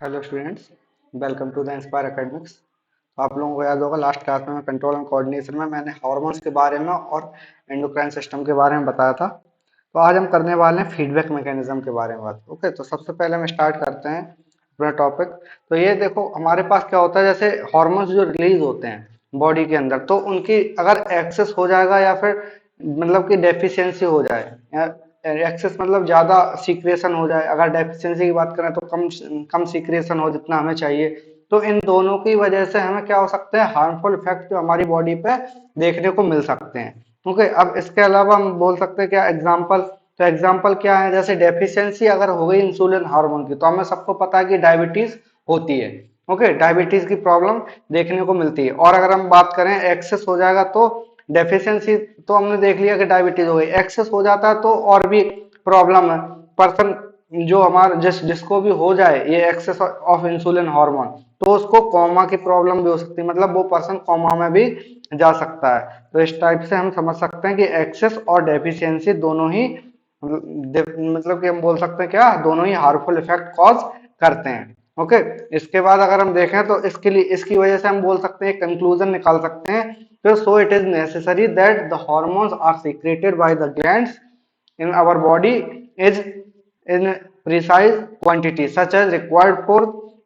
Hello students, welcome to the Inspire Academics. तो आप लोगों को याद होगा लास्ट क्लास में कंट्रोल एंड कोऑर्डिनेशन में मैंने हार्मोन्स के बारे में और एंडोक्राइन सिस्टम के बारे में बताया था। तो आज हम करने वाले हैं फीडबैक मैकेनिज्म के बारे में बात। ओके, तो सबसे पहले हम स्टार्ट करते हैं अपना टॉपिक। तो ये देखो, हमारे पास क्या होता है, जैसे हार्मोन्स जो रिलीज होते हैं बॉडी के अंदर, तो उनकी अगर एक्सेस हो जाएगा या फिर मतलब कि डेफिशिएंसी हो जाए, या एक्सेस मतलब ज्यादा सीक्रेशन हो जाए, अगर डेफिशिएंसी की बात करें तो कम कम सीक्रेशन हो जितना हमें चाहिए, तो इन दोनों की वजह से हमें क्या हो सकते हैं, हार्मफुल इफेक्ट जो हमारी बॉडी पे देखने को मिल सकते हैं। ओके, अब इसके अलावा हम बोल सकते हैं क्या एग्जाम्पल। तो एग्जाम्पल क्या है, जैसे डेफिशिएंसी अगर हो गई इंसुलिन हार्मोन की, तो हमें सबको पता है कि डायबिटीज होती है। ओके, डायबिटीज की प्रॉब्लम देखने को मिलती है। और अगर हम बात करें एक्सेस हो जाएगा तो डेफिशिएंसी, तो हमने देख लिया कि डायबिटीज हो गई, एक्सेस हो जाता है तो और भी प्रॉब्लम है। पर्सन जो हमारा जिसको भी हो जाए ये एक्सेस ऑफ इंसुलिन हार्मोन, तो उसको कोमा की प्रॉब्लम भी हो सकती है, मतलब वो पर्सन कोमा में भी जा सकता है। तो इस टाइप से हम समझ सकते हैं कि एक्सेस और डेफिशिएंसी दोनों ही मतलब कि हम बोल सकते हैं क्या, दोनों ही हार्मफुल इफेक्ट कॉज करते हैं। ओके, इसके बाद अगर हम देखें तो इसके लिए, इसकी वजह से हम बोल सकते हैं, कंक्लूजन निकाल सकते हैं। तो so it is necessary that the hormones are secreted by the glands in our body is in precise quantity such as required for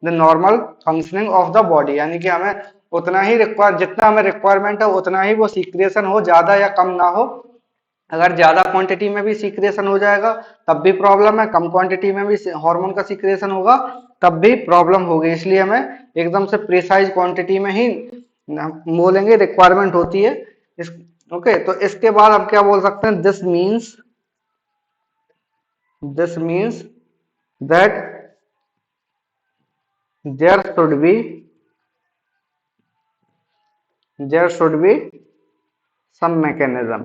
the normal functioning of the body। यानी कि हमें उतना ही रिक्वायर, जितना हमें रिक्वायरमेंट है उतना ही वो secretion हो, ज्यादा या कम ना हो। अगर ज्यादा क्वांटिटी में भी सीक्रेशन हो जाएगा तब भी प्रॉब्लम है, कम क्वांटिटी में भी हार्मोन का सीक्रेशन होगा तब भी प्रॉब्लम होगी। इसलिए हमें एकदम से प्रिसाइज क्वांटिटी में ही बोलेंगे रिक्वायरमेंट होती है इस। ओके, तो इसके बाद हम क्या बोल सकते हैं, this means that there should be there should be some mechanism।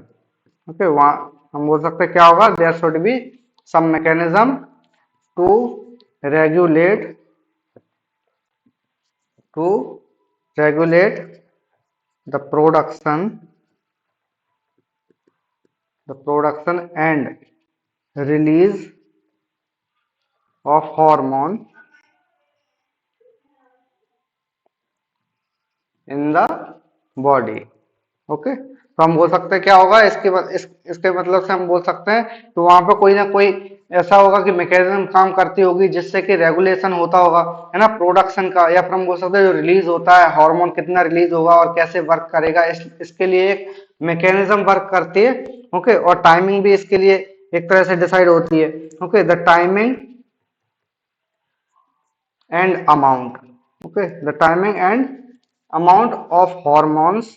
Okay, वहां हम बोल सकते हैं क्या होगा, there should be some mechanism to regulate to regulate the production and release of hormone in the body. Okay, तो हम बोल सकते हैं क्या होगा इसके मतलब से हम बोल सकते हैं तो वहां पे कोई ना कोई ऐसा होगा कि मैकेनिज्म काम करती होगी जिससे कि रेगुलेशन होता होगा, है ना, प्रोडक्शन का। या फिर हम बोल सकते हैं जो रिलीज होता है हार्मोन कितना रिलीज होगा और कैसे वर्क करेगा, इसके लिए एक मैकेनिज्म वर्क करती है। ओके, और टाइमिंग भी इसके लिए एक तरह से डिसाइड होती है। Okay, the timing and amount, okay, the timing and amount of hormones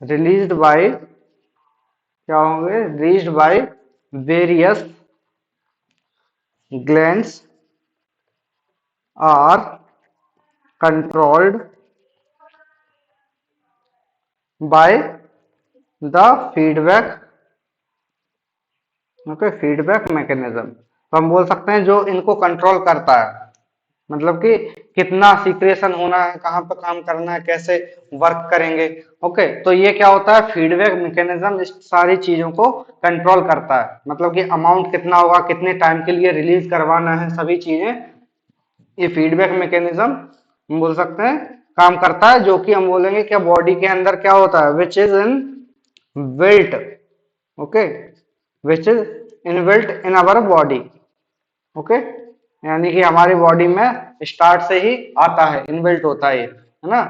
released by, क्या होंगे, released by various glands are controlled by the feedback, okay, feedback mechanism. तो हम बोल सकते हैं जो इनको कंट्रोल करता है, मतलब कि कितना सीक्रेशन होना है, कहाँ पे काम करना है, कैसे वर्क करेंगे। ओके, तो ये क्या होता है, फीडबैक मैकेनिज्म इस सारी चीजों को कंट्रोल करता है, मतलब कि अमाउंट कितना होगा, कितने टाइम के लिए रिलीज करवाना है, सभी चीजें ये फीडबैक मैकेनिज्म हम बोल सकते हैं काम करता है। जो कि हम बोलेंगे क्या, बॉडी के अंदर क्या होता है, which is in built, okay, which is inbuilt in our body. Okay, यानी कि हमारी बॉडी में स्टार्ट से ही आता है, इनबिल्ट होता है ये, है ना।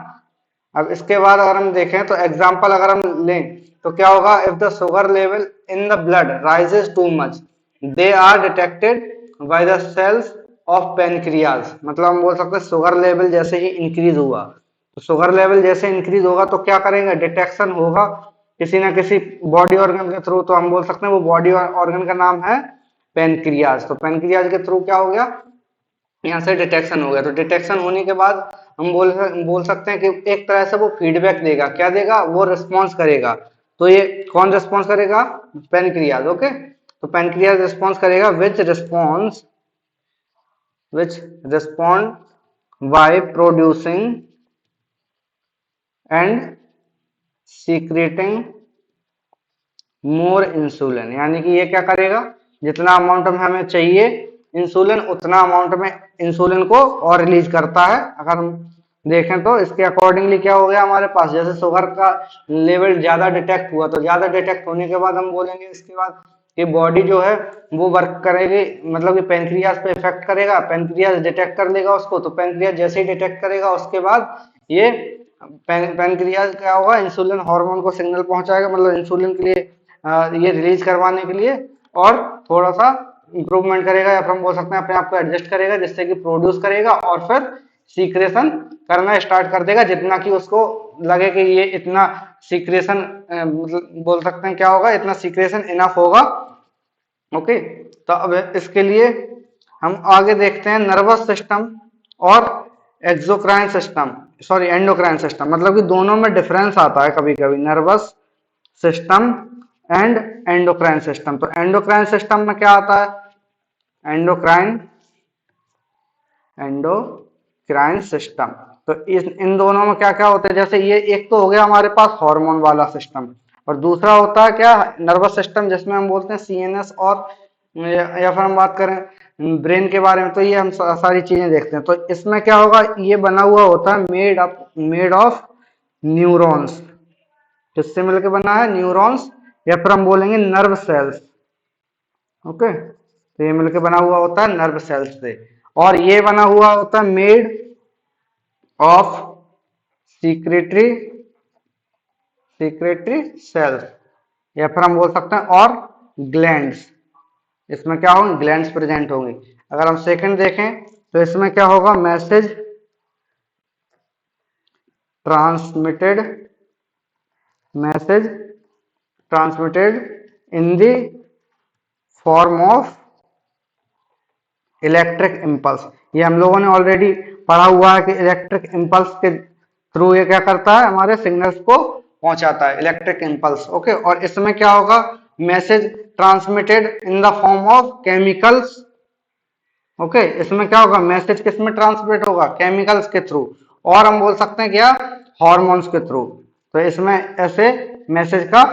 अब इसके बाद अगर हम देखें तो एग्जांपल अगर हम लें तो क्या होगा, if the sugar level in the blood rises too much they are detected by the cells of pancreas. मतलब हम बोल सकते हैं शुगर लेवल जैसे ही इंक्रीज हुआ, तो शुगर लेवल जैसे इंक्रीज होगा तो क्या करेंगे, डिटेक्शन होगा किसी ना किसी बॉडी ऑर्गन के थ्रू। तो हम बोल सकते हैं वो बॉडी ऑर्गन का नाम है पेनक्रियाज। तो पेनक्रियाज के थ्रू क्या हो गया, यहाँ से डिटेक्शन हो गया। तो डिटेक्शन होने के बाद हम बोल सकते हैं कि एक तरह से वो फीडबैक देगा, क्या देगा, वो रिस्पॉन्स करेगा। तो ये कौन रिस्पॉन्स करेगा, पेनक्रियाज। ओके, तो पेनक्रियाज रिस्पॉन्स करेगा, which respond by producing and secreting more insulin. यानी कि ये क्या करेगा, जितना अमाउंट में हमें चाहिए इंसुलिन उतना अमाउंट में इंसुलिन को और रिलीज करता है। अगर हम देखें तो इसके अकॉर्डिंगली क्या हो गया हमारे पास, जैसे शुगर का लेवल ज्यादा डिटेक्ट हुआ तो ज्यादा डिटेक्ट होने के बाद हम बोलेंगे इसके बाद कि बॉडी जो है वो वर्क करेगी, मतलब कि पेनक्रियाज पे इफेक्ट करेगा, पेनक्रियाज डिटेक्ट कर लेगा उसको, तो पेनक्रियाज जैसे ही डिटेक्ट करेगा उसके बाद ये पेनक्रियाज क्या होगा, इंसुलिन हार्मोन को सिग्नल पहुंचाएगा, मतलब इंसुलिन के लिए ये रिलीज करवाने के लिए, और थोड़ा सा इंप्रूवमेंट करेगा या फिर हम बोल सकते हैं अपने आप को एडजस्ट करेगा, जिससे कि प्रोड्यूस करेगा और फिर सीक्रेशन करना स्टार्ट कर देगा, जितना कि उसको लगे कि ये इतना सीक्रेशन, मतलब बोल सकते हैं क्या होगा, इतना सीक्रेशन इनफ होगा। ओके, तो अब इसके लिए हम आगे देखते हैं नर्वस सिस्टम और exocrine system, sorry endocrine system, मतलब कि दोनों में डिफरेंस आता है कभी कभी, nervous system and endocrine system. तो एंडोक्राइन सिस्टम में क्या आता है, एंडोक्राइन एंडोक्राइन सिस्टम, तो इन दोनों में क्या क्या होता है, जैसे ये एक तो हो गया हमारे पास हार्मोन वाला सिस्टम, और दूसरा होता है क्या, नर्वस सिस्टम, जिसमें हम बोलते हैं सीएनएस, और या फिर हम बात करें ब्रेन के बारे में, तो ये हम सारी चीजें देखते हैं। तो इसमें क्या होगा, ये बना हुआ होता है मेड ऑफ न्यूरॉन्स, किससे मिलकर बना है, न्यूरॉन्स, या फिर हम बोलेंगे नर्व सेल्स। ओके, तो ये मिलकर बना हुआ होता है नर्व सेल्स से, और ये बना हुआ होता है made of secretory secretory cells, या फिर हम बोल सकते हैं और ग्लैंड्स, इसमें क्या होंगे, ग्लैंड्स प्रेजेंट होंगे। अगर हम सेकंड देखें तो इसमें क्या होगा, message transmitted message transmitted in the form of electric impulse. ये हम लोगों ने ऑलरेडी पढ़ा हुआ है कि इलेक्ट्रिक इम्पल्स के थ्रू ये क्या करता है, हमारे सिग्नल्स को पहुंचाता है, इलेक्ट्रिक इम्पल्स। ओके, और इसमें क्या होगा, message transmitted in the form of chemicals. Okay, इसमें क्या होगा, मैसेज किस में ट्रांसमिट होगा, केमिकल्स के थ्रू, और हम बोल सकते हैं क्या, हॉर्मोन्स के थ्रू। तो इसमें ऐसे मैसेज का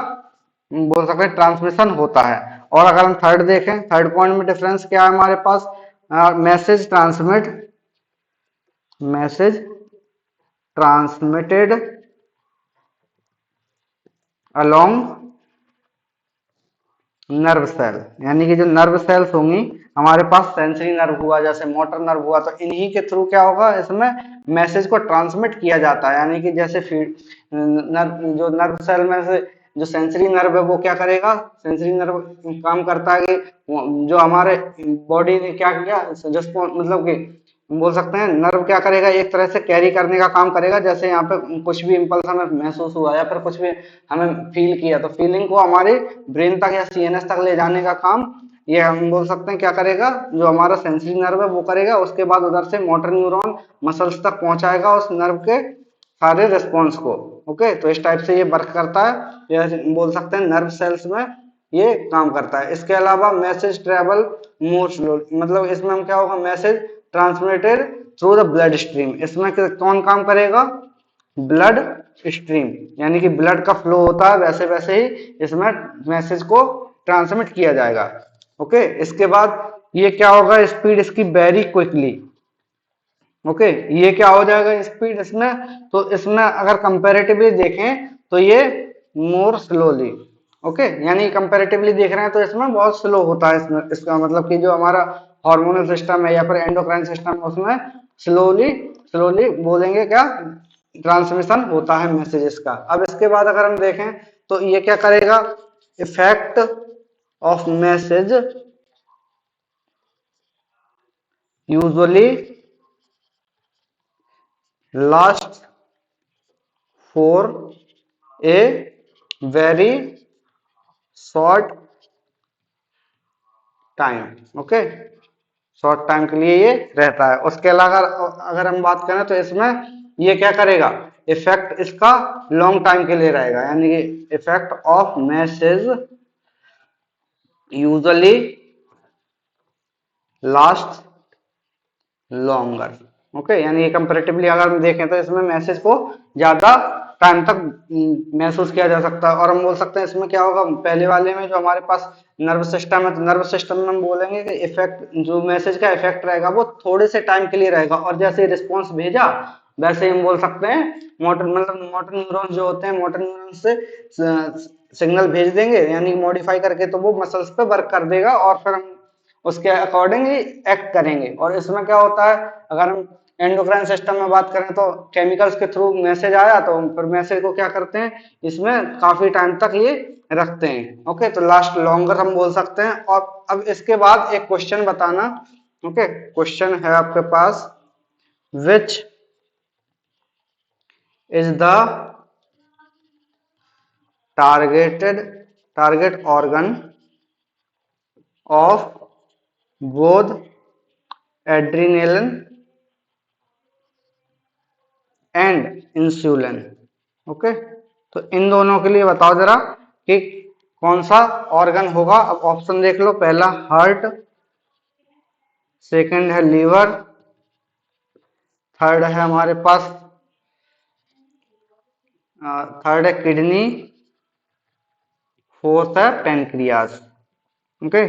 बोल सकते हैं ट्रांसमिशन होता है। और अगर हम थर्ड देखें, थर्ड पॉइंट में डिफरेंस क्या है हमारे पास, message transmitted along nerve cell, यानी कि जो नर्व सेल्स होंगी हमारे पास, सेंसरी नर्व हुआ, जैसे मोटर नर्व हुआ, तो इन्हीं के थ्रू क्या होगा, इसमें मैसेज को ट्रांसमिट किया जाता है। यानी कि जैसे जो नर्व सेल में से जो सेंसरी नर्व है वो क्या करेगा, सेंसरी नर्व काम करता है कि जो हमारे बॉडी ने क्या किया, जिसको मतलब कि बोल सकते हैं नर्व क्या करेगा, एक तरह से कैरी करने का काम करेगा। जैसे यहाँ पे कुछ भी इंपल्स हमें महसूस हुआ या फिर कुछ भी हमें फील किया, तो फीलिंग को हमारे ब्रेन तक या सीएनएस तक ले जाने का काम ये हम बोल सकते हैं क्या करेगा, जो हमारा सेंसरी नर्व है वो करेगा। उसके बाद उधर से मोटर न्यूरॉन मसल्स तक पहुंचाएगा उस नर्व के सारे रिस्पॉन्स को। ओके, तो इस टाइप से ये वर्क करता है, या बोल सकते हैं नर्व सेल्स में ये काम करता है। इसके अलावा मैसेज ट्रेवल मोर स्लो, मतलब इसमें हम क्या होगा, message transmitted through the blood stream, इसमें कौन काम करेगा, ब्लड स्ट्रीम, यानी कि ब्लड का फ्लो होता है, वैसे वैसे ही इसमें मैसेज को ट्रांसमिट किया जाएगा। ओके, इसके बाद ये क्या होगा, स्पीड इसकी वेरी क्विकली। ओके, ये क्या हो जाएगा स्पीड इसमें, तो इसमें अगर कंपैरेटिवली देखें तो ये मोर स्लोली। ओके, यानी कंपैरेटिवली देख रहे हैं तो इसमें बहुत स्लो होता है, इसमें इसका मतलब कि जो हमारा हार्मोनल सिस्टम है या फिर एंडोक्राइन सिस्टम है उसमें स्लोली स्लोली बोलेंगे क्या, ट्रांसमिशन होता है मैसेजेस का। अब इसके बाद अगर हम देखें तो ये क्या करेगा, effect of message usually last for a very short time. Okay, short time के लिए ये रहता है। उसके अलावा अगर हम बात करें तो इसमें ये क्या करेगा, इफेक्ट इसका लॉन्ग टाइम के लिए रहेगा, यानी कि effect of message usually last longer. Okay, यानी कंपेरेटिवली अगर हम देखें तो इसमें मैसेज को ज्यादा टाइम तक महसूस किया जा सकता है। और हम बोल सकते हैं इसमें क्या होगा, पहले वाले में जो हमारे पास नर्व सिस्टम है, तो नर्व सिस्टम में हम बोलेंगे कि इफेक्ट, जो मैसेज का इफेक्ट रहेगा वो थोड़े से टाइम के लिए रहेगा, और जैसे रिस्पॉन्स भेजा वैसे ही हम बोल सकते हैं मोटर, मतलब मोटर न्यूरॉन्स जो होते हैं, मोटर न्यूरॉन्स से सिग्नल भेज देंगे, यानी मॉडिफाई करके, तो वो मसल्स पे वर्क कर देगा और फिर हम उसके अकॉर्डिंगली एक्ट करेंगे। और इसमें क्या होता है, अगर हम एंडोक्राइन सिस्टम में बात करें तो केमिकल्स के थ्रू मैसेज आया तो फिर मैसेज को क्या करते हैं, इसमें काफी टाइम तक ये रखते हैं। ओके, तो लास्ट लॉन्गर हम बोल सकते हैं। और अब इसके बाद एक क्वेश्चन बताना। ओके, क्वेश्चन है आपके पास, which is the target organ of both adrenaline and insulin. Okay, तो इन दोनों के लिए बताओ जरा कि कौन सा ऑर्गन होगा। अब ऑप्शन देख लो, पहला हार्ट, सेकंड है लीवर, थर्ड है हमारे पास थर्ड है किडनी, फोर्थ है पेनक्रियाज। ओके,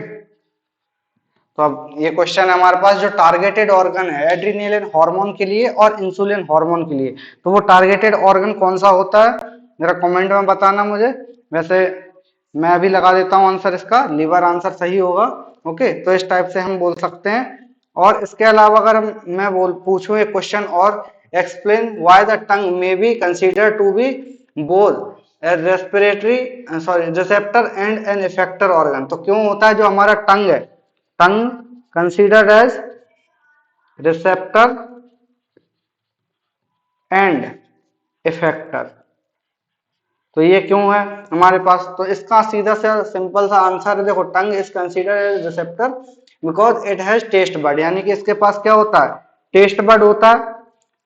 तो अब ये क्वेश्चन है हमारे पास, जो टारगेटेड ऑर्गन है एड्रीनलिन हार्मोन के लिए और इंसुलिन हार्मोन के लिए, तो वो टारगेटेड ऑर्गन कौन सा होता है, जरा कमेंट में बताना मुझे। वैसे मैं अभी लगा देता हूँ आंसर इसका, लीवर आंसर सही होगा। ओके, तो इस टाइप से हम बोल सकते हैं। और इसके अलावा अगर मैं पूछूं एक क्वेश्चन और, explain why the tongue may be consider to be both respiratory sorry receptor and an effector organ, तो क्यों होता है जो हमारा टंग है, tongue considered as receptor and effector, तो ये क्यों है हमारे पास। तो इसका सीधा सा सिंपल सा आंसर है, देखो, tongue is considered as receptor because it has taste bud, यानी कि इसके पास क्या होता है, टेस्ट बड होता है।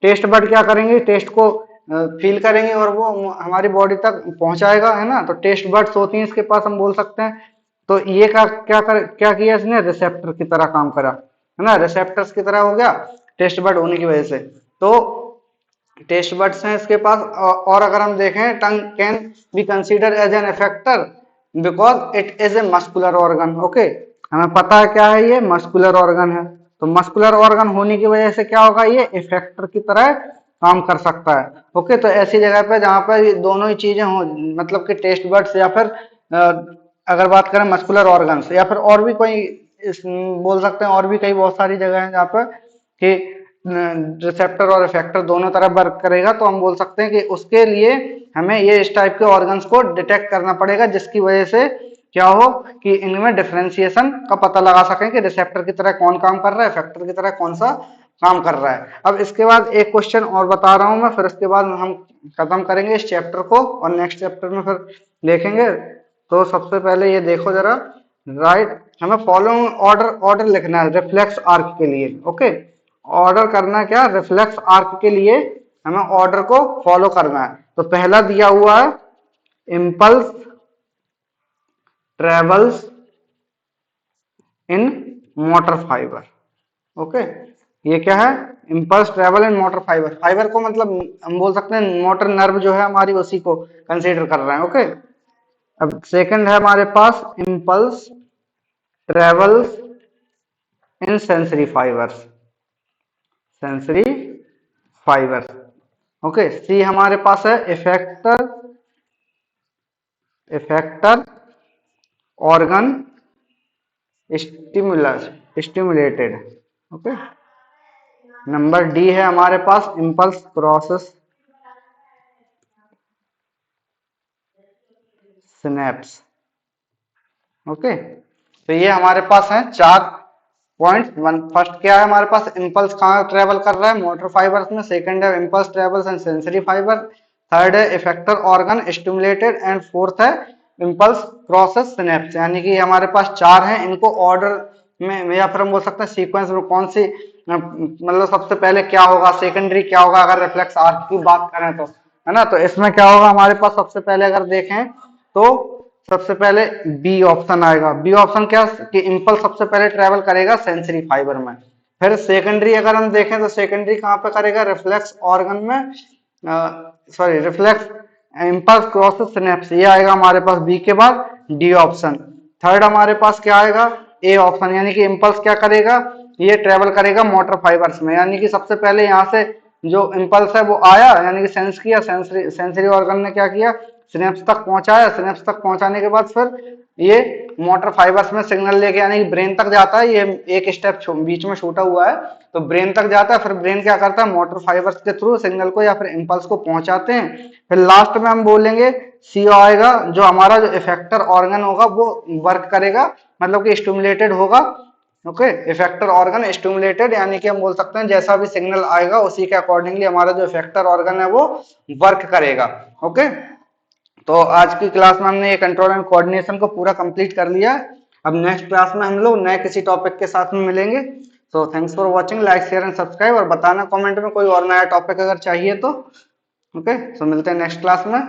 टेस्ट बड क्या करेंगे, टेस्ट को फील करेंगे और वो हमारी बॉडी तक पहुंचाएगा, है ना। तो टेस्ट बड्स होती हैं इसके पास, हम बोल सकते हैं। तो ये क्या किया इसने, रिसेप्टर की तरह काम करा, है ना, रिसेप्टर्स की तरह हो गया टेस्ट बड होने की वजह से। तो टेस्ट बड्स हैं इसके पास। और अगर हम देखें, tongue can be consider as an effector because it is a muscular organ. Okay, हमें पता है क्या है, ये मस्कुलर ऑर्गन है। तो मस्कुलर ऑर्गन होने की वजह से क्या होगा, ये इफेक्टर की तरह काम कर सकता है। ओके, तो ऐसी जगह पे जहां पर ये दोनों ही चीजें हो, मतलब कि टेस्ट बड्स या फिर अगर बात करें मस्कुलर ऑर्गन्स, या फिर और भी कोई बोल सकते हैं, और भी कई बहुत सारी जगह है जहाँ पर कि रिसेप्टर और इफेक्टर दोनों तरफ वर्क करेगा, तो हम बोल सकते हैं कि उसके लिए हमें ये इस टाइप के ऑर्गन्स को डिटेक्ट करना पड़ेगा, जिसकी वजह से क्या हो कि इनमें डिफरेंशिएशन का पता लगा सकें कि रिसेप्टर की तरह कौन काम कर रहा है, इफेक्टर की तरह कौन सा काम कर रहा है। अब इसके बाद एक क्वेश्चन और बता रहा हूं मैं, फिर इसके बाद हम खत्म करेंगे इस चैप्टर को और नेक्स्ट चैप्टर में फिर देखेंगे। तो सबसे पहले ये देखो जरा, राइट, हमें फॉलोइंग ऑर्डर लिखना है रिफ्लेक्स आर्क के लिए। ओके, ऑर्डर करना क्या, रिफ्लेक्स आर्क के लिए हमें ऑर्डर को फॉलो करना है। तो पहला दिया हुआ है, इम्पल्स ट्रेवल्स इन मोटर फाइबर। ओके, ये क्या है, impulse travel in motor fibre. Fibre को मतलब हम बोल सकते हैं मोटर नर्व जो है हमारी, उसी को कंसीडर कर रहे हैं। ओके, अब सेकंड है हमारे पास, impulse travels in sensory fibres, sensory fibres. Okay, C हमारे पास है effector effector organ stimulated. Okay, number D है हमारे पास इम्पल्स प्रोसेस सिनेप्स। ओके, तो ये हमारे पास है 4 पॉइंट। फर्स्ट क्या है हमारे पास, इम्पल्स कहाँ ट्रेवल कर रहा है, मोटर फाइबर्स में। सेकंड है impulse travels and sensory fibre. Third है effector organ stimulated and fourth है इम्पल्स प्रोसेस सिनेप्स। यानी कि हमारे पास 4 हैं, इनको ऑर्डर में या फिर हम बोल सकते हैं सीक्वेंस में, कौन सी मतलब सबसे पहले क्या होगा, सेकेंडरी क्या होगा, अगर रिफ्लेक्स आर्क की बात करें तो, है ना। तो इसमें क्या होगा हमारे पास, सबसे पहले अगर देखें तो सबसे पहले बी ऑप्शन आएगा। बी ऑप्शन क्या कि इंपल्स सबसे पहले ट्रेवल करेगा सेंसरी फाइबर में। फिर सेकेंडरी अगर हम देखें तो सेकेंडरी कहाँ पे करेगा, रिफ्लेक्स ऑर्गन में, sorry reflex impulse cross synapse, ये आएगा हमारे पास बी के बाद डी ऑप्शन। थर्ड हमारे पास क्या आएगा, ए ऑप्शन, यानी कि इम्पल्स क्या करेगा, ये ट्रेवल करेगा मोटर फाइबर्स में, यानी कि सबसे पहले यहाँ से जो इम्पल्स है वो आया, यानी कि सेंस किया, सेंसरी ऑर्गन ने क्या किया, सिनेप्स तक पहुंचाया, सिनेप्स तक पहुंचाने के बाद फिर ये मोटर फाइबर्स में सिग्नल लेके यानी कि ब्रेन तक जाता है, ये एक स्टेप बीच में छूटा हुआ है, तो ब्रेन तक जाता है, फिर ब्रेन क्या करता है, मोटर फाइबर्स के थ्रू सिग्नल को या फिर इम्पल्स को पहुंचाते हैं। फिर लास्ट में हम बोलेंगे सी आएगा, जो हमारा जो इफेक्टर ऑर्गन होगा वो वर्क करेगा, मतलब कि स्टिमुलेटेड होगा। ओके, इफेक्टर ऑर्गन स्टिमुलेटेड, यानी कि हम बोल सकते हैं जैसा भी सिग्नल आएगा उसी के अकॉर्डिंगली हमारा जो इफेक्टर ऑर्गन है वो वर्क करेगा। ओके, तो आज की क्लास में हमने ये कंट्रोल एंड कोऑर्डिनेशन को पूरा कंप्लीट कर लिया है। अब नेक्स्ट क्लास में हम लोग नए किसी टॉपिक के साथ में मिलेंगे। So thanks for watching, like share and subscribe, और बताना कमेंट में कोई और नया टॉपिक अगर चाहिए तो। ओके, सो मिलते हैं नेक्स्ट क्लास में।